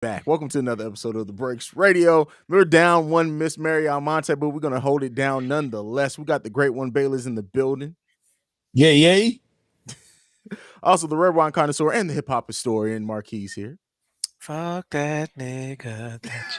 back. Welcome to another episode of the B.R.E.A.K.S Radio. We're down one Miss Mary Almonte, but we're going to hold it down nonetheless. We got the great one, Baylor's in the building. Yay. Also, the red wine connoisseur and the hip hop historian, Marquis here. Fuck that nigga that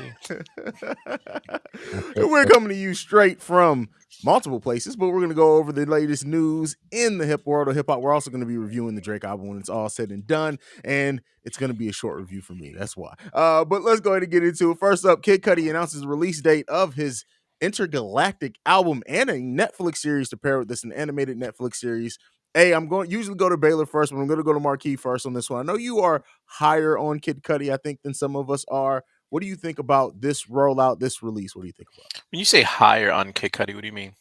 you. We're coming to you straight from multiple places, but we're going to go over the latest news in the hip world of hip hop. We're also going to be reviewing the Drake album when it's all said and done, and it's going to be a short review for me. That's why. But let's go ahead and get into it. First up, Kid Cudi announces the release date of his intergalactic album and a Netflix series to pair with this, an animated Netflix series. Hey, I'm going usually go to Baylor first, but I'm going to go to Marquis first on this one. I know you are higher on Kid Cudi, I think, than some of us are. What do you think about this rollout, this release? What do you think about? When you say higher on Kid Cudi, what do you mean?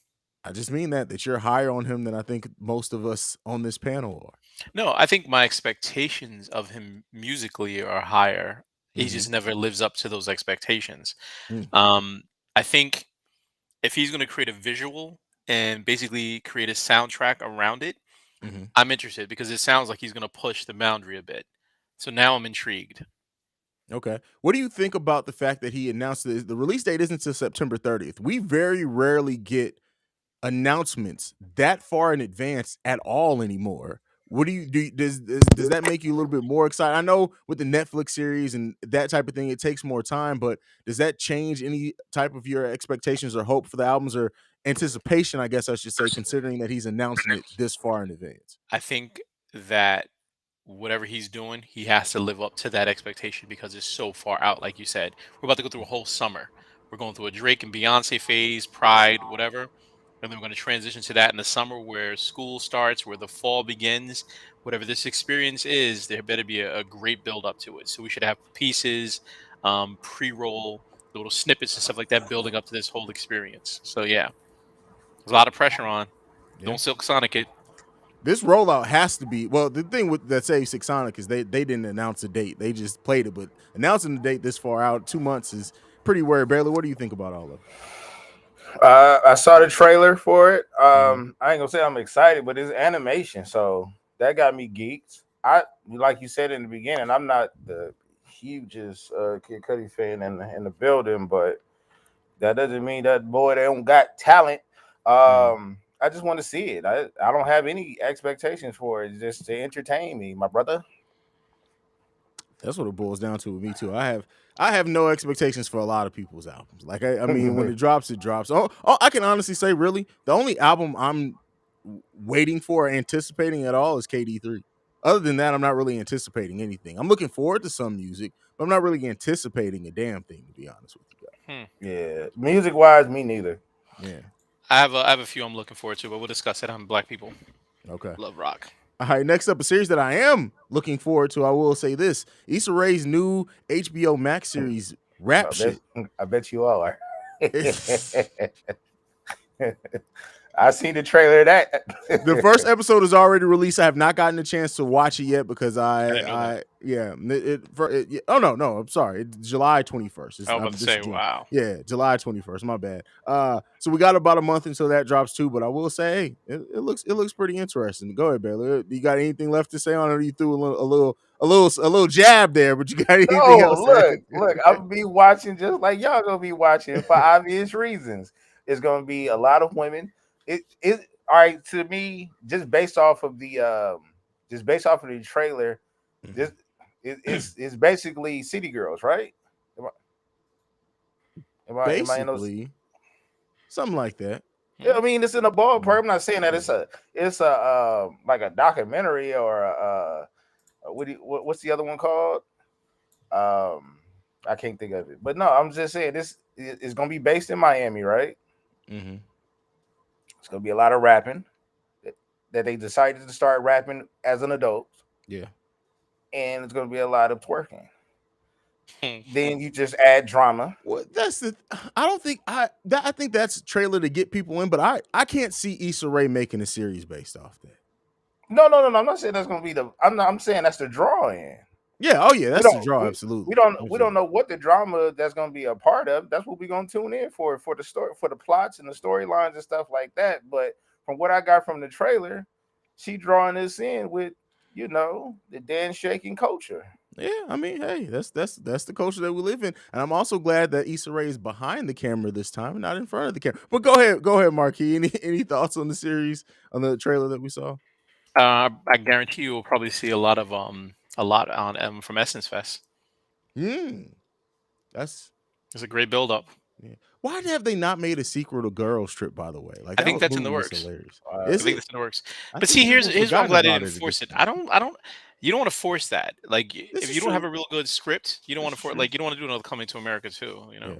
I just mean that you're higher on him than I think most of us on this panel are. No, I think my expectations of him musically are higher. He just never lives up to those expectations. I think if he's going to create a visual and basically create a soundtrack around it, I'm interested because it sounds like he's going to push the boundary a bit. So now I'm intrigued. Okay. What do you think about the fact that he announced the release date isn't until September 30th? We very rarely get announcements that far in advance at all anymore. What do you do? Does that make you a little bit more excited? I know with the Netflix series and that type of thing, it takes more time, but does that change any type of your expectations or hope for the albums or anticipation, I guess I should say, considering that he's announcing it this far in advance? I think that whatever he's doing, he has to live up to that expectation because it's so far out. Like you said, we're about to go through a whole summer. We're going through a Drake and Beyonce phase, Pride, whatever. And then we're going to transition to that in the summer where school starts, where the fall begins. Whatever this experience is, there better be a great build up to it. So we should have pieces, pre-roll, little snippets and stuff like that building up to this whole experience. So yeah, there's a lot of pressure on. Yeah. Don't Silk Sonic it. This rollout has to be, well, the thing with that saves Six Sonic is they didn't announce a date. They just played it, but announcing the date this far out, 2 months, is pretty weird. Baylor, what do you think about all of it? I saw the trailer for it. I ain't gonna say I'm excited, but it's animation, so that got me geeked. Like you said in the beginning, I'm not the hugest Kid Cudi fan in the building, but that doesn't mean that boy they don't got talent. I just want to see it. I don't have any expectations for it. It's just to entertain me, my brother. That's what it boils down to with me too. I have no expectations for a lot of people's albums. Like I mean, when it drops, it drops. Oh, I can honestly say, really, the only album I'm waiting for or anticipating at all is KD3. Other than that, I'm not really anticipating anything. I'm looking forward to some music, but I'm not really anticipating a damn thing, to be honest with you guys. Yeah, music wise, me neither. Yeah. I have a few I'm looking forward to, but we'll discuss it on Black People. Okay. Love rock. All right, next up, a series that I am looking forward to. I will say this: Issa Rae's new HBO Max series, Rap Shit. I bet you all are. I seen the trailer of that. The first episode is already released. I have not gotten a chance to watch it yet because I'm sorry. It's July 21st. I was about to say, wow. Yeah, July 21st. My bad. So we got about a month until that drops too. But I will say, hey, it looks pretty interesting. Go ahead, Baylor. You got anything left to say on it? You threw a little jab there, but you got anything else? Look, I'm gonna be watching just like y'all gonna be watching for obvious reasons. It's gonna be a lot of women. It all right to me, just based off of the trailer. It's basically City Girls, right? Am I in those? Something like that. Yeah, I mean it's in a ballpark. I'm not saying that it's a like a documentary or what's the other one called? I can't think of it. But no, I'm just saying this is gonna be based in Miami, right? Mm-hmm. It's gonna be a lot of rapping that they decided to start rapping as an adult. Yeah. And it's gonna be a lot of twerking. Then you just add drama. Well, I think that's a trailer to get people in, but I can't see Issa Rae making a series based off that. No. I'm not saying that's gonna be I'm saying that's the draw-in. Yeah, oh yeah, that's the draw, absolutely. We don't know what the drama that's gonna be a part of. That's what we're gonna tune in for the story, for the plots and the storylines and stuff like that. But from what I got from the trailer, she drawing us in with the dance shaking culture. Yeah, I mean, hey, that's the culture that we live in, and I'm also glad that Issa Rae is behind the camera this time and not in front of the camera. But go ahead, Marquis. Any thoughts on the series, on the trailer that we saw? I guarantee you will probably see a lot on from Essence Fest. That's It's a great build up. yeah. Why have they not made a sequel to Girls Trip? By the way, like I that think that's in the movie was works. hilarious. I Is think it? that's in the works. I But think see, people here's why I'm forgotten glad they about didn't it at this force it. point. I don't. You don't want to force that. Like This if is you don't have true. a real good script, you don't want This to is force. true. Like you don't want to do another Coming to America too. Yeah.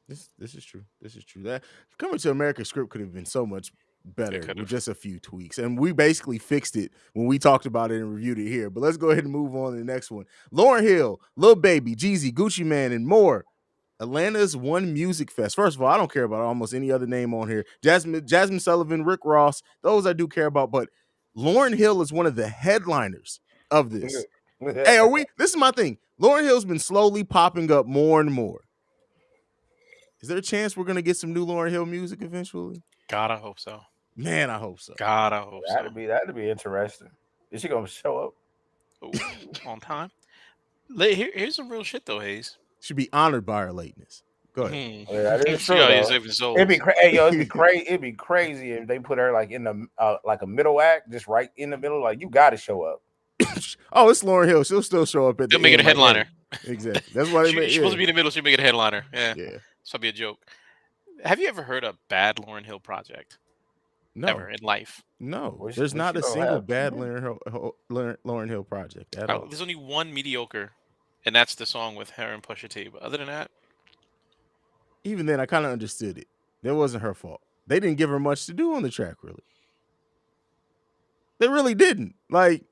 This is true. This is true. That Coming to America script could have been so much It better could with have. just a few tweaks, and we basically fixed it when we talked about it and reviewed it here. But let's go ahead and move on to the next one. Lauryn Hill, Lil Baby, Jeezy, Gucci Man, and more. Atlanta's One Music Fest. First of all, I don't care about almost any other name on here. Jasmine Sullivan, Rick Ross, those I do care about, but Lauryn Hill is one of the headliners of this. Hey, this is my thing. Lauryn Hill's been slowly popping up more and more. Is there a chance we're gonna get some new Lauryn Hill music eventually? God, I hope so. Man, I hope so. God, I hope so. That'd be interesting. Is she gonna show up? Ooh, on time. Here's some real shit though, Haize. Should be honored by her lateness. Go ahead. Yeah, that is See true. how he's Though. saving souls. It'd be crazy. It'd be crazy. It'd be crazy if they put her like in the like a middle act, just right in the middle. Like you got to show up. Oh, it's Lauryn Hill. She'll still show up at They'll the make end. it a headliner. Exactly. That's why they She's make. supposed to be in the middle. She'll make it a headliner. Yeah. Yeah. This will be a joke. Have you ever heard a bad Lauryn Hill project? No. Ever in life? No. There's not a single bad Lauryn Hill project at all. There's only one mediocre, and that's the song with her and Pusha T. But other than that, even then, I kind of understood it. That wasn't her fault. They didn't give her much to do on the track, really. They really didn't. Like,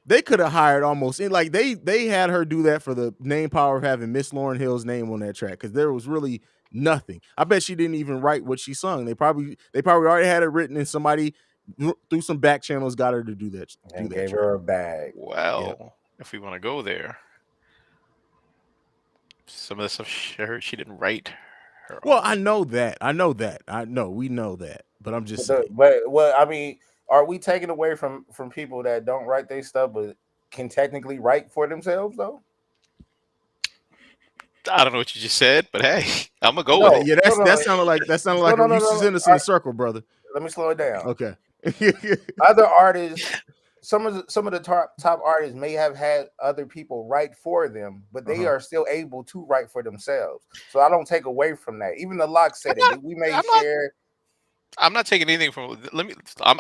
they could have hired almost like they had her do that for the name power of having Miss Lauryn Hill's name on that track because there was really nothing. I bet she didn't even write what she sung. They probably already had it written and somebody through some back channels got her to do that. And gave her a bag. Well, if we want to go there, some of the stuff she didn't write. Well, I know that. We know that. But I'm just saying. I mean, are we taking away from people that don't write their stuff but can technically write for themselves though? I don't know what you just said, but hey, I'm gonna go with it. Yeah, that sounded like you sent us in a circle, brother. Let me slow it down. Okay. Other artists, some of the top artists may have had other people write for them, but they are still able to write for themselves. So I don't take away from that. Even the Lock said it. We may share. I'm not taking anything from.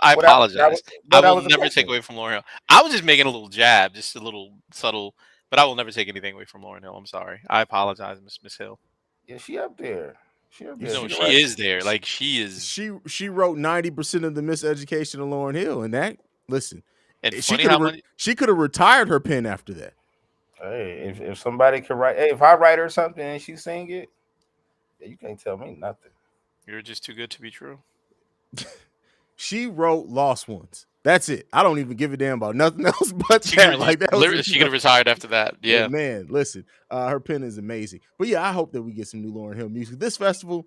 I apologize. I will never take away from Lauryn Hill. I was just making a little jab, just a little subtle, but I will never take anything away from Lauryn Hill. I'm sorry. I apologize, Miss Hill. Yeah, she up there. No, she is there. Like she is. She wrote 90% of the miseducation of Lauryn Hill, and that listen. And she could have retired her pen after that. Hey, if somebody could write, hey, if I write her something and she sing it, you can't tell me nothing. You're just too good to be true. She wrote Lost Ones. That's it. I don't even give a damn about nothing else but she that. She could have retired after that. Yeah. Man, listen, her pen is amazing. But yeah, I hope that we get some new Lauryn Hill music. This festival,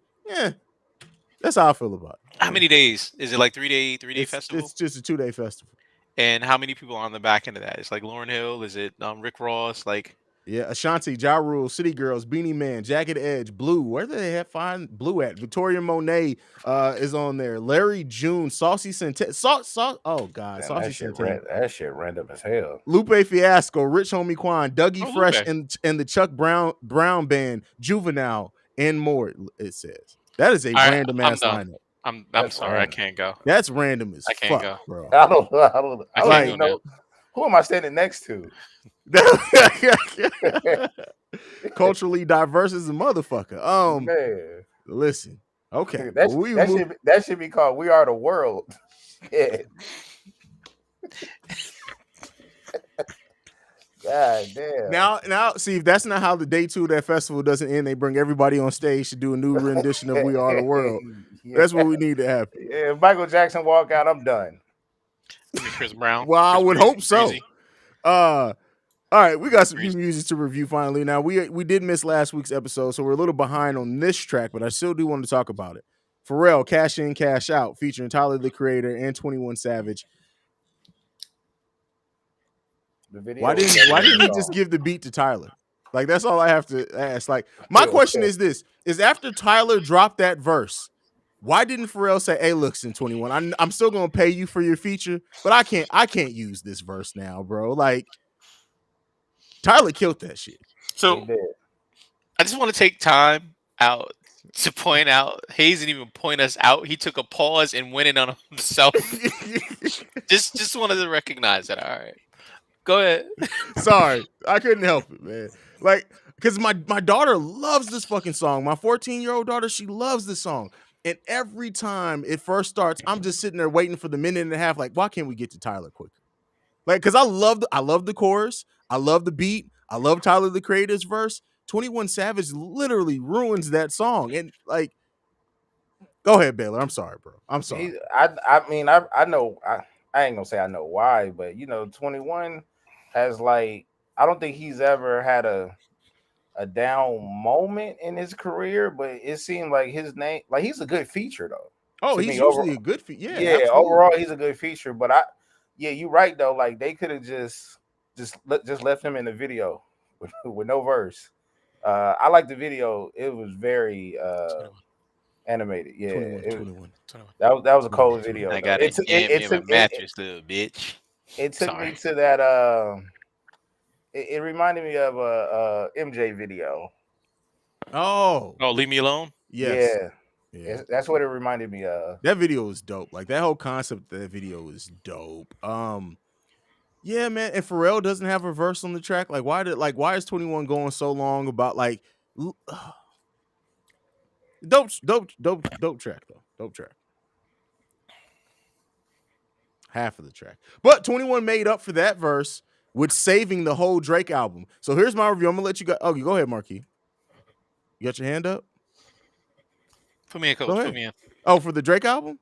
that's how I feel about it. How many days? Is it like 3 day festival? It's just a 2-day festival. And how many people are on the back end of that? It's like Lauryn Hill. Is it Rick Ross? Like Ashanti, Ja Rule, City Girls, Beanie Man, Jagged Edge, Blue. Where do they find Blue at? Victoria Monet is on there. Larry June, Saucy Santana. Oh God, Saucy Santana. That shit random as hell. Lupe Fiasco, Rich Homie Quan, Dougie Fresh, and the Chuck Brown Band, Juvenile, and more. It says that is a random ass lineup. I'm sorry, random. I can't go. That's random as fuck, go. Bro. I don't even know. Who am I standing next to? Culturally diverse as a motherfucker. Man. Listen. Okay. That should be called We Are the World. Yeah. God damn. Now, see, if that's not how the day 2 of that festival doesn't end, they bring everybody on stage to do a new rendition of We Are the World. Yeah. That's what we need to happen. Yeah, if Michael Jackson walk out, I'm done. Chris Brown. Well, I would hope so. All right, we got some new music to review finally. Now, we did miss last week's episode, so we're a little behind on this track, but I still do want to talk about it. Pharrell, Cash In, Cash Out, featuring Tyler, the Creator, and 21 Savage. The video Why was didn't better Why than didn't the he just song. give the beat to Tyler? Like that's all I have to ask. Like my question is this: is after Tyler dropped that verse, why didn't Pharrell say, "Hey, look, in 21, I'm still gonna pay you for your feature, but I can't use this verse now, bro." Like Tyler killed that shit. He So did. I just want to take time out to point out Hayes didn't even point us out. He took a pause and went in on himself. just wanted to recognize that. All right, go ahead. Sorry, I couldn't help it, man. Like, because my daughter loves this fucking song. My 14-year-old daughter, she loves this song. And every time it first starts, I'm just sitting there waiting for the minute and a half. Like, why can't we get to Tyler quicker? Like, because I love the chorus, I love the beat, I love Tyler the Creator's verse. 21 Savage literally ruins that song. And like, go ahead, Baylor. I'm sorry, bro. I'm sorry. I mean, I know, I ain't gonna say I know why, but 21 has like, I don't think he's ever had a down moment in his career, but it seemed like his name, like he's a good feature though. Oh, To he's me, usually a good yeah, yeah, absolutely. overall he's a good feature. But yeah, you're right though. Like they could have just left him in the video with no verse. I like the video. It was very 21, animated. Yeah, 21, 21, that was a 21, cold video I 21. though. got an M in my mattress, little bitch. It took me Sorry. to that it reminded me of a MJ video. Oh, Oh, leave me alone. yes. Yeah, Yeah. that's what it reminded me of. That video is dope. Like that whole concept of that video is dope. Yeah, man. And Pharrell doesn't have a verse on the track. Like, why is 21 going so long about like dope track though. Dope track. Half of the track. But 21 made up for that verse with saving the whole Drake album. So here's my review. I'm gonna let you go. Oh, you go ahead, Marquis. You got your hand up? Put me in, Go coach. Put ahead. me in. Oh, for the Drake album?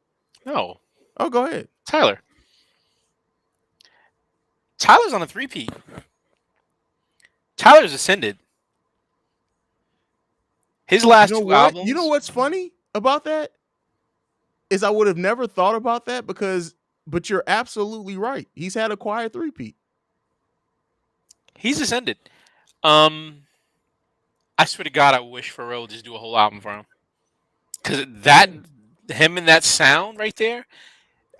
No, Oh, go ahead. Tyler. Tyler's on a three-peat. Tyler's ascended. His You last know two what? You know albums. what's funny about that? Is I would have never thought about that but you're absolutely right. He's had a quiet three-peat. He's ascended. I swear to God, I wish Pharrell would just do a whole album for him. Because him and that sound right there,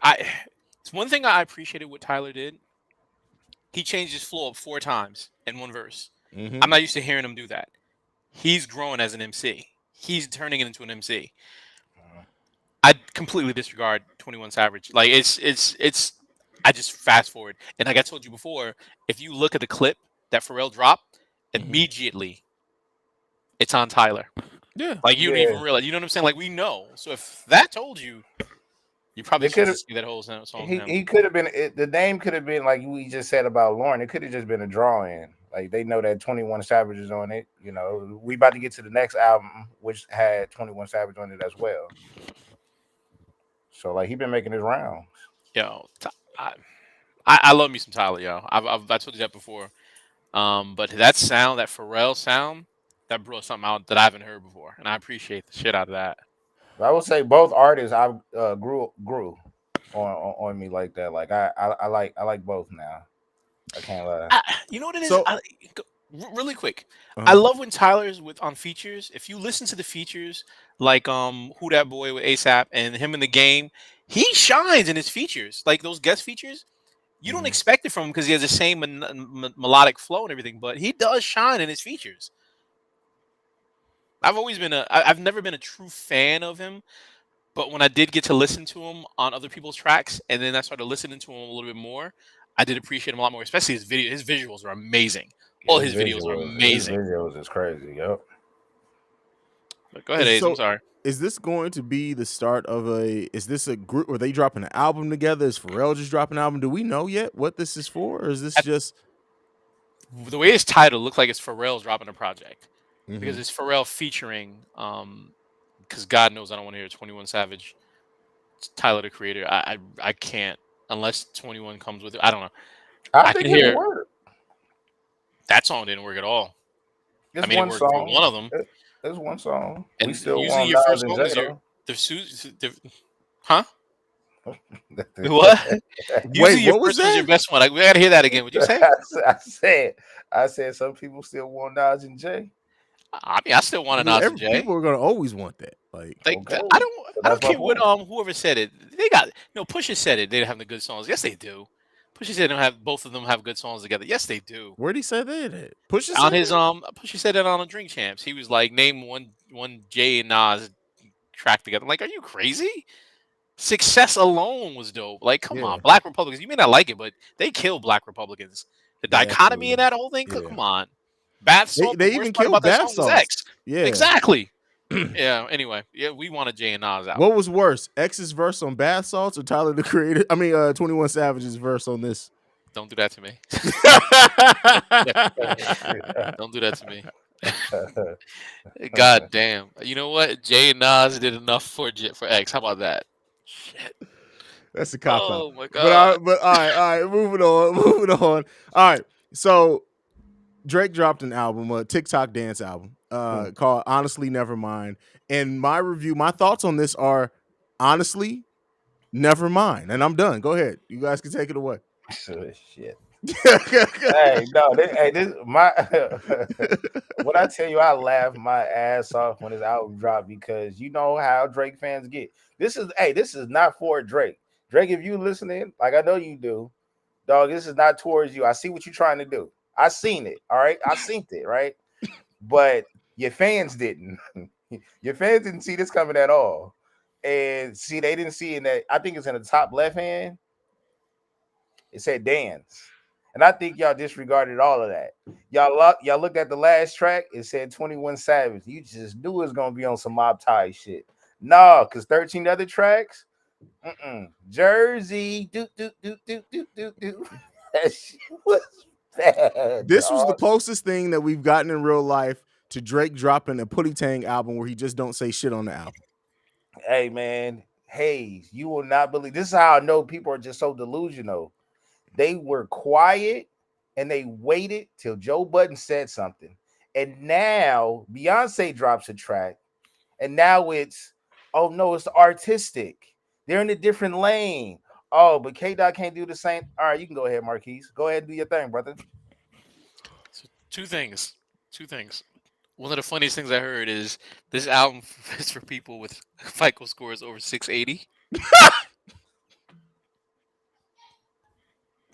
it's one thing I appreciated what Tyler did. He changed his flow up 4 times in one verse. Mm-hmm. I'm not used to hearing him do that. He's growing as an MC. He's turning it into an MC. I completely disregard 21 Savage. Like it's. I just fast forward, and like I told you before, if you look at the clip that Pharrell dropped, immediately it's on Tyler. Yeah. Like you don't Yeah, even realize. You know what I'm saying? Like we know. So if that told you, you probably they should could have. just see that whole song to him. He could have been. The name could have been like we just said about Lauren. It could have just been a draw-in. Like they know that 21 Savage is on it. We about to get to the next album, which had 21 Savage on it as well. So like he been making his rounds. Yo, I love me some Tyler, yo. I told you that before. But that sound, that Pharrell sound, that brought something out that I haven't heard before, and I appreciate the shit out of that. I would say both artists I grew on me like that. Like I like both now. I can't lie. You know what it is? So Really quick, I love when Tyler's on features. If you listen to the features, like Who That Boy with ASAP and him in the game, he shines in his features. Like those guest features, you don't expect it from him because he has the same melodic flow and everything, but he does shine in his features. I've never been a true fan of him, but when I did get to listen to him on other people's tracks, and then I started listening to him a little bit more, I did appreciate him a lot more. Especially his video. His visuals are amazing. All his videos are amazing. His visuals is crazy. Yep. But go ahead, Haize. I'm sorry. Is this going to be the start of is this a group? Are they dropping an album together? Is Pharrell just dropping an album? Do we know yet what this is for? Or is this just The way it's titled looks like it's Pharrell's dropping a project because it's Pharrell featuring. Because God knows I don't want to hear 21 Savage, Tyler the Creator. I can't unless 21 comes with it. I don't know. I can think hear it'll work. that song didn't work at all. It's I mean, it one worked for song. one of them. It's one song. And We still usually want your Nas first and song is Jada. huh? What? Usually Wait, your what was first one's your that? best one. We gotta hear that again. What'd you say? I said some people still want Nas and Jay. I mean, I still want I a mean, Nas and Jay. people are gonna always want that. Like, Like Okay, so I that's don't my care what point. whoever said it. They got Pusha said it. They have the good songs. Yes, they do. Pusha said they don't have both of them have good songs together. Yes, they do. where'd he say that at? Pusha On said his that? Pusha said that on a Drink Champs. He was like, name one Jay and Nas track together. I'm like, are you crazy? Success alone was dope. Like, come Yeah, on, Black Republicans. You may not like it, but they kill Black Republicans. The they dichotomy absolutely. in that whole thing. Yeah, Come on, Bath they Salt. The they even worst part killed about that bath song was salts. X. Yeah. Exactly. Yeah. Anyway, yeah, we want a Jay and Nas album. What was worse, X's verse on bath salts or Tyler the Creator? I mean, 21 Savage's verse on this. Don't do that to me. Don't do that to me. God damn. You know what? Jay and Nas did enough for X. How about that? Shit. That's a cop out. Oh my god. But all right, moving on, moving on. All right, so Drake dropped an album, a TikTok dance album, called Honestly Nevermind. And my thoughts on this are honestly, Nevermind. And I'm done. Go ahead. You guys can take it away. Shit. Hey, no, this my when I tell you I laughed my ass off when his album dropped because you know how Drake fans get. This is not for Drake. Drake, if you listening, like I know you do, dog, this is not towards you. I see what you're trying to do. I seen it, all right? I seen it, right? But your fans didn't. Your fans didn't see this coming at all. And see, they didn't see in that. I think it's in the top left hand. It said dance. And I think y'all disregarded all of that. Y'all looked at the last track, it said 21 Savage. You just knew it was gonna be on some Mob Tie shit. No, because 13 other tracks, Jersey, do. That shit was bad. This was the dog. closest thing that we've gotten in real life to Drake dropping a Putty Tang album where he just don't say shit on the album. Hey man, Haize, you will not believe this is how I know people are just so delusional. They were quiet and they waited till Joe Budden said something. And now Beyonce drops a track, and now it's oh no, it's artistic. They're in a different lane. Oh, but K Dot can't do the same. All right, you can go ahead, Marquis. Go ahead and do your thing, brother. So two things. One of the funniest things I heard is this album is for people with FICO scores over 680.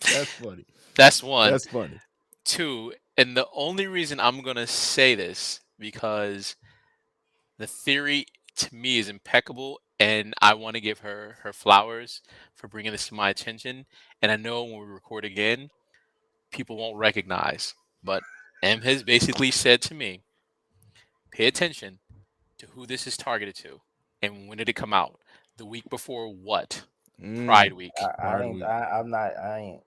That's funny. That's one. That's funny. Two, and the only reason I'm gonna say this because the theory to me is impeccable, and I want to give her flowers for bringing this to my attention. And I know when we record again, people won't recognize, but M has basically said to me, pay attention to who this is targeted to, and when did it come out? The week before what? Pride Week. I'm not. I ain't.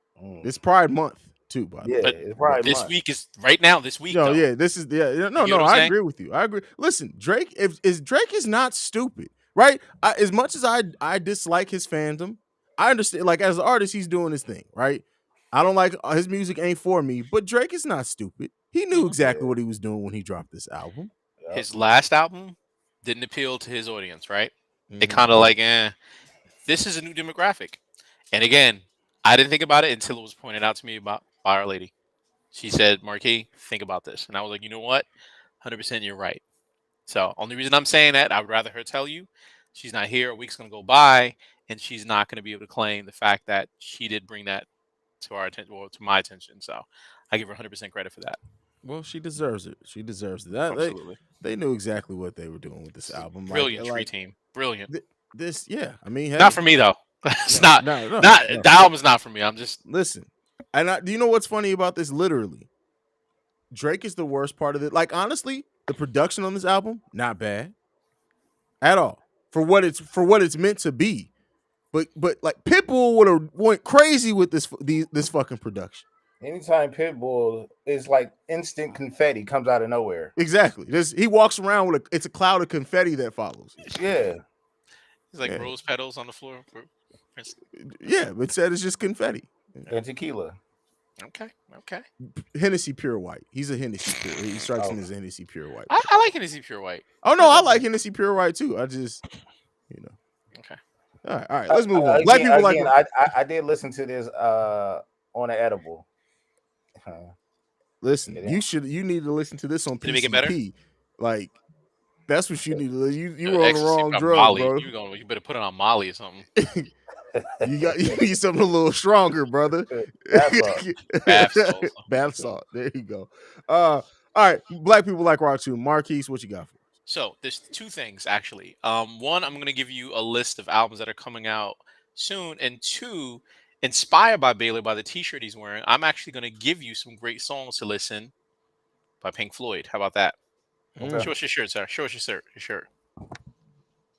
It's Pride Month too, by the way. But it's Pride this Month. week is right now. This week, No, though. yeah, this is no, You get what I'm I saying? agree with you. I agree. Listen, Drake, Drake is not stupid, right? As much as I dislike his fandom, I understand. Like as an artist, he's doing his thing, right? I don't like his music ain't for me, but Drake is not stupid. He knew exactly what he was doing when he dropped this album. His last album didn't appeal to his audience, right? It kind of like, this is a new demographic. And again, I didn't think about it until it was pointed out to me by our lady. She said, Marquis, think about this. And I was like, you know what? 100% you're right. So only reason I'm saying that, I would rather her tell you. She's not here. A week's going to go by, and she's not going to be able to claim the fact that she did bring that to our attention, or to my attention. So I give her 100% credit for that. Well, she deserves it. She deserves it. Absolutely. They knew exactly what they were doing with this album. Brilliant tree team. Brilliant. I mean, hey, not for me though. It's no. The album's not for me. I'm just listen. And do you know what's funny about this? Literally, Drake is the worst part of it. Like honestly, the production on this album not bad at all for what it's meant to be. But like Pitbull would have went crazy with this fucking production. Anytime Pitbull is like instant confetti comes out of nowhere. Exactly. He walks around with it's a cloud of confetti that follows. Yeah. It's like rose petals on the floor. Yeah, but said it's just confetti. And tequila. Okay. Hennessy Pure White. He's a Hennessy Pure. He strikes me as a Hennessy Pure White. I like Hennessy Pure White. Oh no, I like Hennessy Pure White too. I just, Okay. All right. Let's move on. Black Again, people like. I did listen to this on an edible. Listen, you need to listen to this on Did it make it better? PCP. Like that's what you need to listen. You were on the Ecstasy, wrong got drug, Molly. bro. You better put it on Molly or something. You need something a little stronger, brother. Bath salt. Bath salts. Bath salt. There you go. All right. Black people like rock too. Marquis, what you got for us? So there's two things actually. One, I'm gonna give you a list of albums that are coming out soon, and two, inspired by Baylor by the T-shirt he's wearing. I'm actually gonna give you some great songs to listen by Pink Floyd. How about that? Okay. Show us your shirt, sir. Show us your shirt.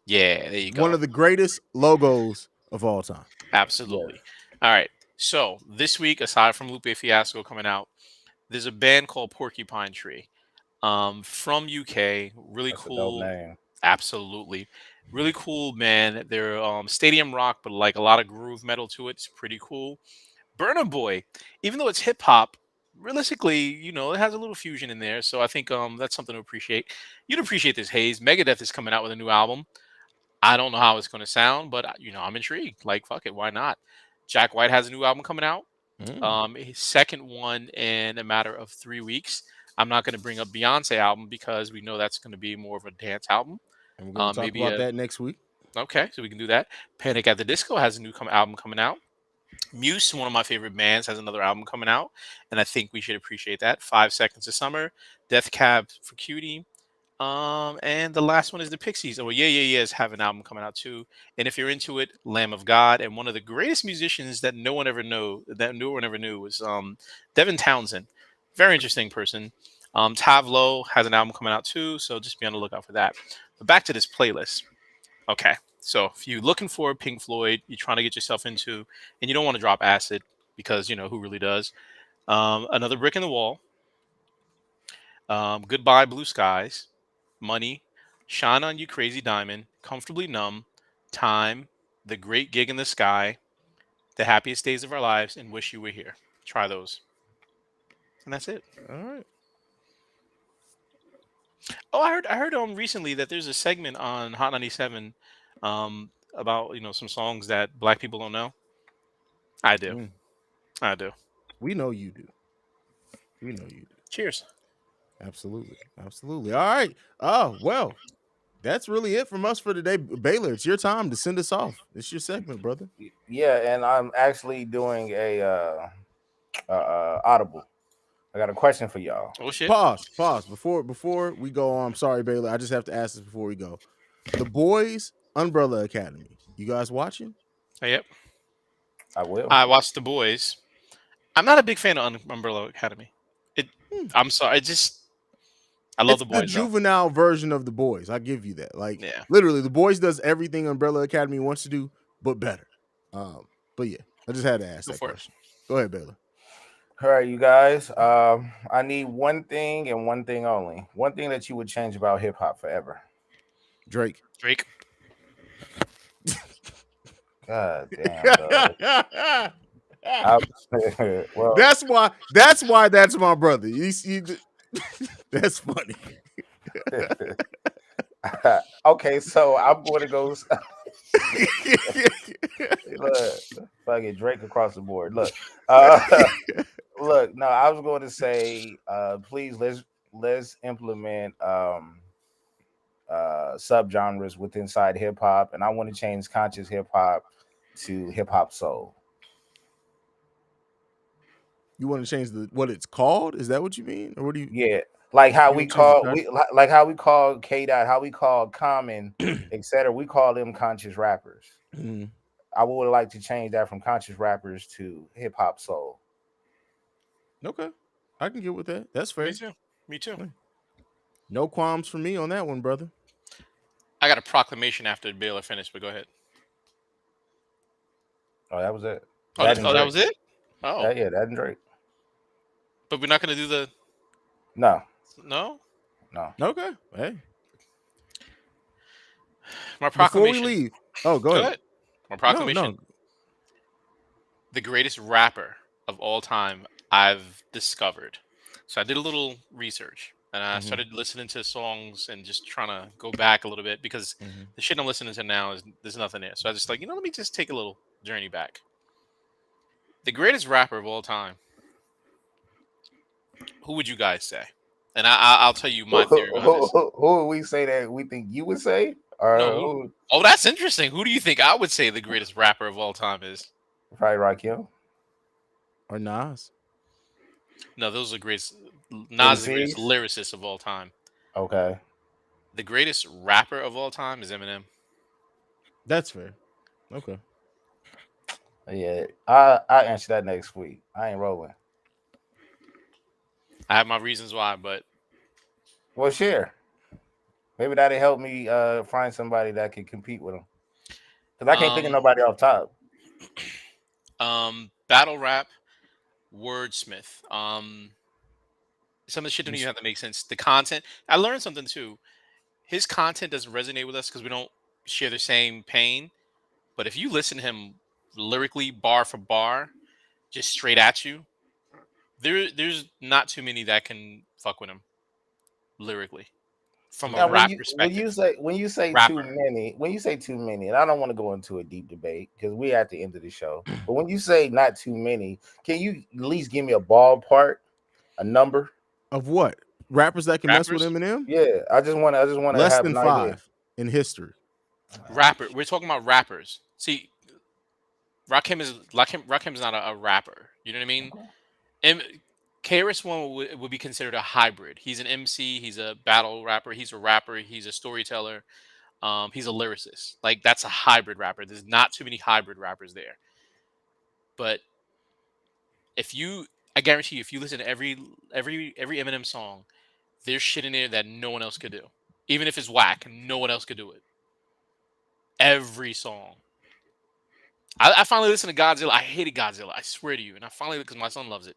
Yeah, there you go. One of the greatest logos of all time. Absolutely. All right. So this week, aside from Lupe Fiasco coming out, there's a band called Porcupine Tree. From UK, really That's cool. a dope name. Absolutely, really cool, man. They're stadium rock, but like a lot of groove metal to it. It's pretty cool. Burna Boy, even though it's hip hop, realistically, it has a little fusion in there. So I think that's something to appreciate. You'd appreciate this, Haize. Megadeth is coming out with a new album. I don't know how it's going to sound, but I'm intrigued. Like, fuck it, why not? Jack White has a new album coming out. His second one in a matter of 3 weeks. I'm not going to bring up Beyonce album because we know that's going to be more of a dance album. And we're going to talk about that next week. Okay, so we can do that. Panic at the Disco has a new album coming out. Muse, one of my favorite bands, has another album coming out, and I think we should appreciate that. 5 Seconds of Summer, Death Cab for Cutie, and the last one is the Pixies. Oh, Yeahs have an album coming out too. And if you're into it, Lamb of God, and one of the greatest musicians that no one ever knew was Devin Townsend. Very interesting person. Tavlo has an album coming out too, so just be on the lookout for that. But back to this playlist. Okay, so if you're looking for Pink Floyd, you're trying to get yourself into, and you don't want to drop acid because who really does? Another Brick in the Wall. Goodbye Blue Skies. Money, Shine on You Crazy Diamond, Comfortably Numb, Time, The Great Gig in the Sky, The Happiest Days of Our Lives, and Wish You Were Here. Try those. And that's it. All right. Oh, I heard recently that there's a segment on Hot 97 about some songs that black people don't know. I do. I do. We know you do. Cheers. Absolutely. All right. Oh, well, that's really it from us for today. Baylor, it's your time to send us off. It's your segment, brother. Yeah, and I'm actually doing a audible. I got a question for y'all. Oh shit. Pause. Before we go on, I'm sorry, Baylor. I just have to ask this before we go. The Boys Umbrella Academy. You guys watching? Yep. I will. I watched The Boys. I'm not a big fan of Umbrella Academy. I'm sorry. I love The Boys. A juvenile version of The Boys. I give you that. Like, yeah. Literally, The Boys does everything Umbrella Academy wants to do, but better. But yeah, I just had to ask that question. Go ahead, Baylor. All right, you guys. I need one thing and one thing only. One thing that you would change about hip hop forever. Drake. God damn. Well, that's why that's my brother. That's funny. Okay, so I'm going to go. Look, fucking Drake across the board. Look, look. No, I was going to say, please let's implement subgenres within inside hip hop, and I want to change conscious hip hop to hip hop soul. You want to change what it's called? Is that what you mean, or what do you? Yeah, like how we call how we call K Dot, how we call Common, etc. We call them conscious rappers. Mm-hmm. I would like to change that from conscious rappers to hip hop soul. Okay, I can get with that. That's fair. Me too. No qualms for me on that one, brother. I got a proclamation after Baylor finished, but go ahead. Oh, that was it. That was it? Oh. Yeah, that and Drake. But we're not going to do the... No. Okay. Hey. My proclamation. Before we leave. Oh, go ahead. My proclamation. No. The greatest rapper of all time I've discovered. So I did a little research. and I started listening to songs and just trying to go back a little bit because the shit I'm listening to now is there's nothing there. So I just like, let me just take a little journey back. The greatest rapper of all time. Who would you guys say? And I'll tell you my theory behind this. Who would we say that we think you would say? No. Oh, that's interesting. Who do you think I would say the greatest rapper of all time is? Probably Rakim. Or Nas. No, those are the greatest. Nas is the greatest MCs? lyricist of all time. Okay. The greatest rapper of all time is Eminem. That's fair. Okay. Yeah, I answer that next week. I ain't rolling. I have my reasons why, but Well, share. Maybe that'll help me find somebody that can compete with him. Because I can't think of nobody off top. Battle rap, wordsmith. Some of the shit don't even have to make sense. The content. I learned something too. His content doesn't resonate with us because we don't share the same pain. But if you listen to him lyrically, bar for bar, just straight at you, there's not too many that can fuck with him lyrically from a rap perspective. When you say Rapper. too many, and I don't want to go into a deep debate because we're at the end of the show. But when you say not too many, can you at least give me a ballpark, a number of what rappers that can mess with Eminem? Yeah, I just want to less have than an 5 idea. in history. Rapper. We're talking about rappers. See, Rakim is not a rapper. You know what I mean? KRS-One would be considered a hybrid. He's an MC. He's a battle rapper. He's a rapper. He's a storyteller. He's a lyricist. Like, that's a hybrid rapper. There's not too many hybrid rappers there. But I guarantee you, if you listen to every Eminem song, there's shit in there that no one else could do. Even if it's whack, no one else could do it. Every song. I finally listened to Godzilla. I hated Godzilla. I swear to you. And I finally, because my son loves it.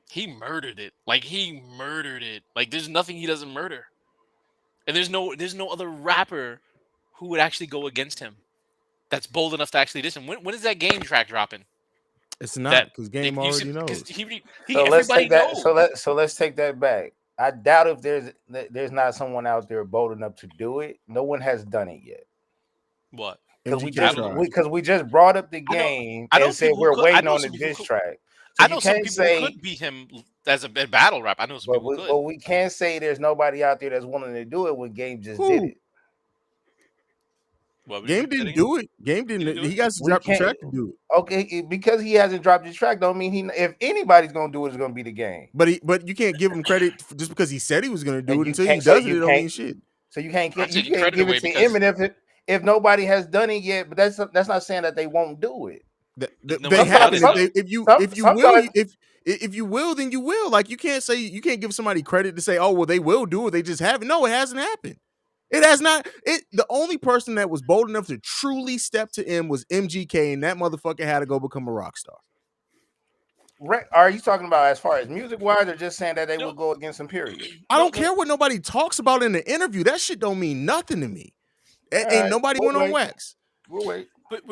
He murdered it. Like, there's nothing he doesn't murder. And there's no other rapper who would actually go against him that's bold enough to actually diss him. When is that Game track dropping? It's not, because Game already knows. Let's take that. So let's take that back. I doubt if there's not someone out there bold enough to do it. No one has done it yet. What? Because we just brought up the Game and said we're waiting on the diss track. So I know some people could beat him as a battle rap. I know some people could. But we can't say there's nobody out there that's willing to do it when Game just did it. Game didn't do it. Game didn't. He got to drop the track to do it. Okay, because he hasn't dropped his track, don't mean if anybody's gonna do it, it's gonna be the Game. But you can't give him credit just because he said he was gonna do it until he does it. It don't mean shit. So you can't give it to Eminem if nobody has done it yet. But that's not saying that they won't do it. They haven't. If you will, then you will. Like, you can't give somebody credit to say, oh well, they will do it. They just haven't. No, it hasn't happened. It has not. The only person that was bold enough to truly step to M was MGK, and that motherfucker had to go become a rock star. Right? Are you talking about as far as music wise, or just saying that they will go against him? Period. I don't care what nobody talks about in the interview. That shit don't mean nothing to me. Ain't nobody went on wax. We'll wait. But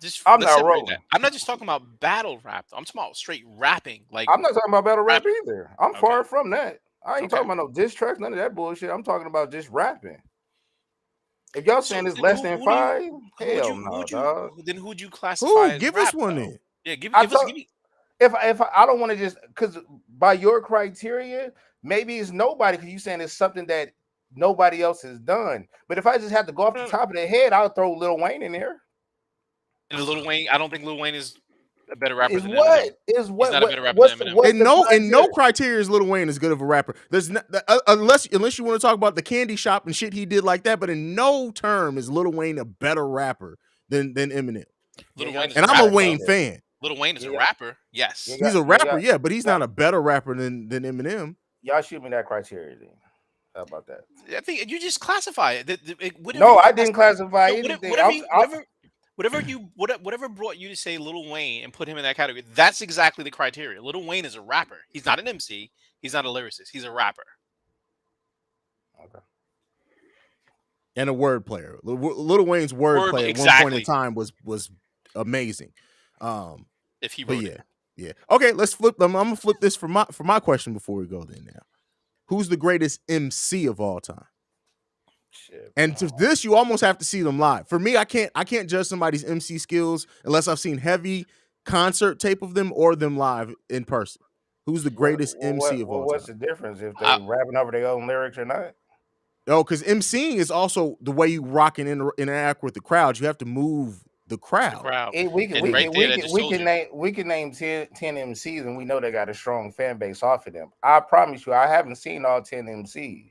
just I'm not rolling. That. I'm not just talking about battle rap. I'm talking about straight rapping. Like, I'm not talking about battle rap either. I'm far from that. I ain't talking about no diss tracks, none of that bullshit. I'm talking about just rapping. If y'all saying it's less than 5, hell no, dog. Then who'd you classify? Give us one then. Yeah, give me. If I don't want to just, because by your criteria, maybe it's nobody, because you saying it's something that nobody else has done. But if I just have to go off the top of the head, I'll throw Lil Wayne in there. And Lil Wayne, I don't think Lil Wayne is a better rapper than Eminem. He's not a better rapper than Eminem. And no criteria is Lil Wayne as good of a rapper. There's not, unless you want to talk about the candy shop and shit he did like that, but in no term is Lil Wayne a better rapper than Eminem. And I'm a Wayne fan. Lil Wayne is a rapper, yes. He's a rapper, but he's not a better rapper than Eminem. Y'all shoot me that criteria then. How about that? I think you just classify it. I didn't classify anything. Whatever brought you to say Lil Wayne and put him in that category, that's exactly the criteria. Lil Wayne is a rapper. He's not an MC. He's not a lyricist. He's a rapper. Okay. And a word player. Lil Wayne's word play at one point in time was amazing. If he wrote it. Yeah. Okay, let's flip them. I'm gonna flip this for my question before we go then. Now, who's the greatest MC of all time? Shit, And to this, you almost have to see them live. For me, I can't judge somebody's MC skills unless I've seen heavy concert tape of them or them live in person. Who's the greatest MC of all what's time? the difference if they rapping over their own lyrics or not? Oh, because MCing is also the way you rock and interact with the crowd. You have to move the crowd. The crowd. We can name 10 MCs and we know they got a strong fan base off of them. I promise you, I haven't seen all 10 MCs.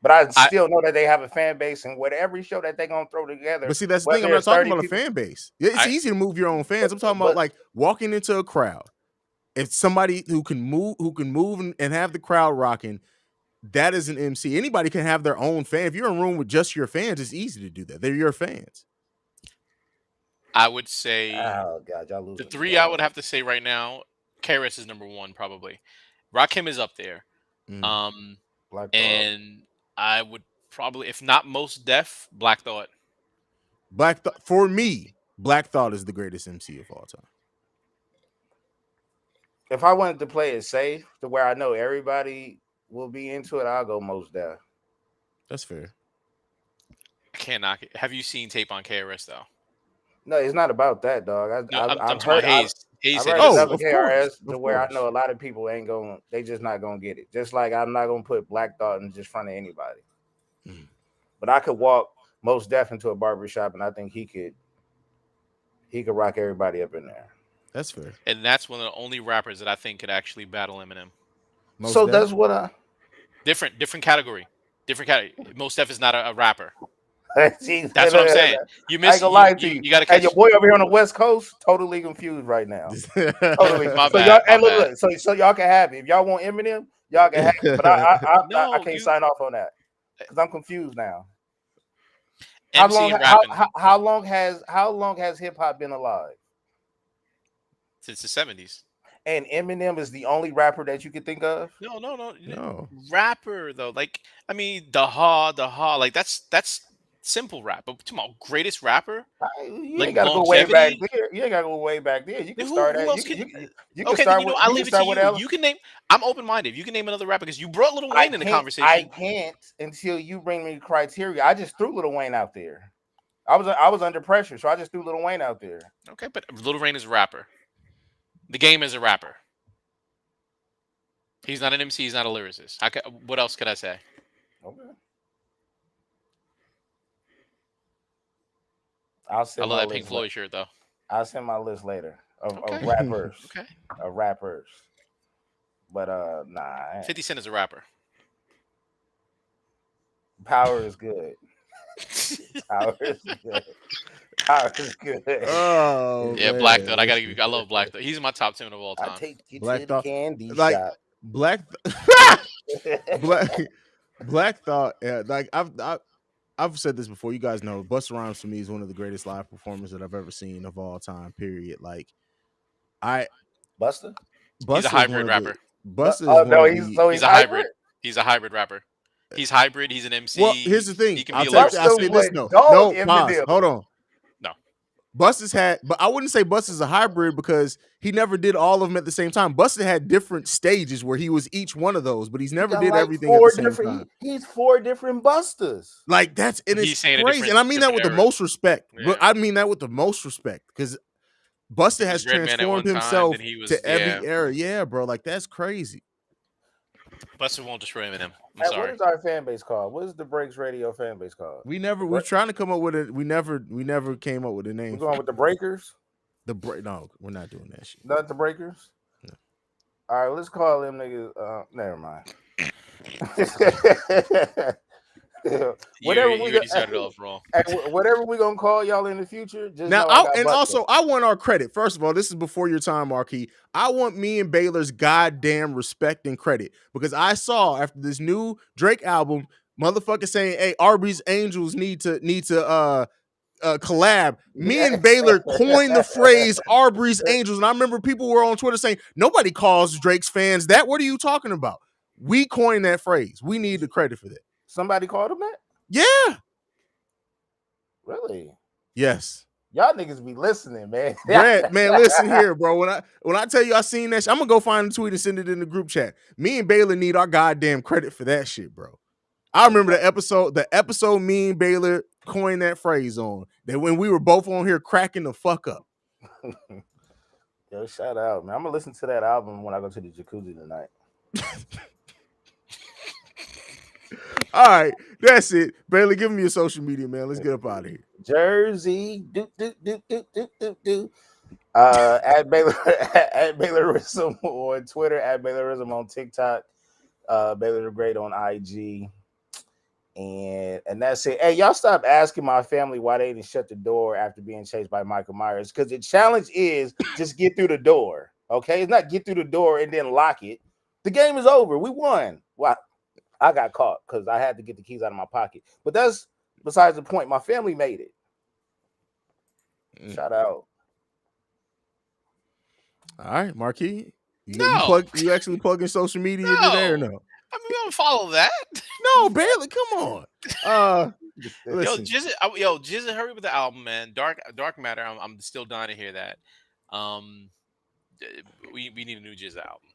But I still know that they have a fan base, and with every show that they're gonna throw together. But see, that's the thing. I'm not talking about a fan base. It's easy to move your own fans. I'm talking about like walking into a crowd. If somebody who can move and have the crowd rocking, that is an MC. Anybody can have their own fan. If you're in a room with just your fans, it's easy to do that. They're your fans. I would say oh God, y'all losing. The three I would have to say right now, KRS is number one probably. Rakim is up there. And I would probably, if not Most Def, Black Thought. For me, Black Thought is the greatest MC of all time. If I wanted to play it safe to where I know everybody will be into it, I'll go Most Def. That's fair. I can't knock it. Have you seen tape on KRS though? No, it's not about that, dog. I've heard Haize. I've heard enough of KRS to where I know a lot of people they just not gonna get it. Just like I'm not gonna put Black Thought in just front of anybody. But I could walk Most Def into a barbershop and I think he could rock everybody up in there. That's fair. And that's one of the only rappers that I think could actually battle Eminem. That's what I different category. Different category. Most Def is not a rapper. That's what I'm saying. You miss. I ain't gonna lie to you. You got to catch your boy over here on the West Coast. Totally confused right now. Totally. My bad. Look. So y'all can have it. If y'all want Eminem, y'all can have it. But I can't sign off on that because I'm confused now. How long has hip hop been alive? Since the 70s. And Eminem is the only rapper that you could think of? No. Rapper though, like I mean, the ha, like that's simple rap. But tomorrow, greatest rapper? You ain't gotta go way back there. You ain't gotta go way back there. You can start at you can start with. I'll leave it to you. You can name. I'm open minded. You can name another rapper because you brought Lil Wayne in the conversation. I can't until you bring me the criteria. I just threw Lil Wayne out there. I was under pressure, so I just threw Lil Wayne out there. Okay, but Lil Wayne is a rapper. The Game is a rapper. He's not an MC. He's not a lyricist. What else could I say? Okay. I love that Pink Floyd shirt, though. I'll send my list later of rappers. Okay. Of rappers. But, nah. 50 Cent is a rapper. Power is good. Power is good. Power is good. Oh, yeah, man. Black Thought. I love Black Thought. He's in my top 10 of all time. I take you Black to Thought, the candy like, shop. Black Thought. Yeah, like I've said this before. You guys know Busta Rhymes for me is one of the greatest live performers that I've ever seen of all time. Period. Like Busta. He's a hybrid rapper. He's a hybrid. He's a hybrid rapper. He's hybrid. He's an MC. Well, here's the thing. I'll say this. No, pause. Hold on. No. Busta's had, but I wouldn't say Busta's a hybrid because he never did all of them at the same time. Busta had different stages where he was each one of those, but he's never did everything at the same time. He's 4 different Bustas. Like it's crazy, and I mean that with the most respect. Yeah. But I mean that with the most respect because Busta has transformed himself to every era. Yeah, bro, like that's crazy. Busta won't destroy Eminem. I'm sorry. What is our fan base called? What is the B.R.E.A.K.S Radio fan base called? We're trying to come up with it. We never came up with a name. We're going with the Breakers? No, we're not doing that shit. Not the Breakers? No. All right, let's call them niggas. Never mind. Whatever we started off wrong. Whatever we gonna call y'all in the future. Just now, I want our credit. First of all, this is before your time, Marquis. I want me and Baylor's goddamn respect and credit because I saw after this new Drake album, motherfuckers saying, "Hey, Aubrey's Angels need to collab." Me and Baylor coined the phrase Aubrey's Angels, and I remember people were on Twitter saying nobody calls Drake's fans that. What are you talking about? We coined that phrase. We need the credit for that. Somebody called him that? Yeah. Really? Yes. Y'all niggas be listening, man. Brad, man, listen here, bro. When I tell you I seen that shit, I'm gonna go find the tweet and send it in the group chat. Me and Baylor need our goddamn credit for that shit, bro. I remember the episode me and Baylor coined that phrase on. That when we were both on here cracking the fuck up. Yo, shout out, man. I'm gonna listen to that album when I go to the jacuzzi tonight. All right, that's it. Baylor, give me your social media, man. Let's get up out of here. Jersey, at Baylor at Baylorism on Twitter, at Baylorism on TikTok, Baylor the Great on IG, and that's it. Hey, y'all stop asking my family why they didn't shut the door after being chased by Michael Myers, because the challenge is just get through the door. Okay, it's not get through the door and then lock it. The game is over. We won. Well, I got caught because I had to get the keys out of my pocket. But that's besides the point. My family made it. Shout out. All right, Marquis. You actually plug in social media today or no? I mean, we don't follow that. No, Baylor, come on. Listen. Jizza, hurry with the album, man. Dark Matter. I'm still dying to hear that. We need a new Jizza album.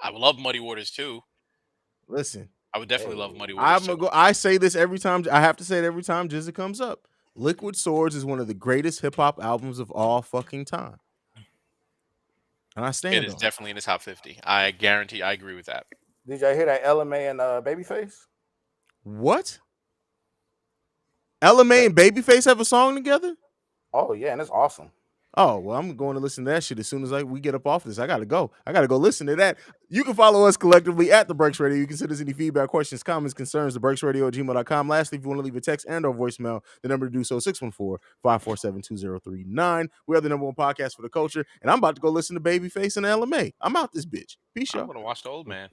I would love Muddy Waters too. Listen, I would definitely love Muddy Waters. I say this every time. I have to say it every time Jizza comes up. Liquid Swords is one of the greatest hip hop albums of all fucking time. And I stand It is definitely in the top 50. I guarantee. I agree with that. Did y'all hear that LMA and Babyface? What? LMA and Babyface have a song together? Oh yeah, and it's awesome. Oh, well, I'm going to listen to that shit as soon as we get up off this. I got to go listen to that. You can follow us collectively at The B.R.E.K.S Radio. You can send us any feedback, questions, comments, concerns, thebreaksradio@gmail.com. Lastly, if you want to leave a text and or voicemail, the number to do so, 614-547-2039. We are the number one podcast for the culture, and I'm about to go listen to Babyface and LMA. I'm out this bitch. Peace, y'all. I'm going to watch The Old Man.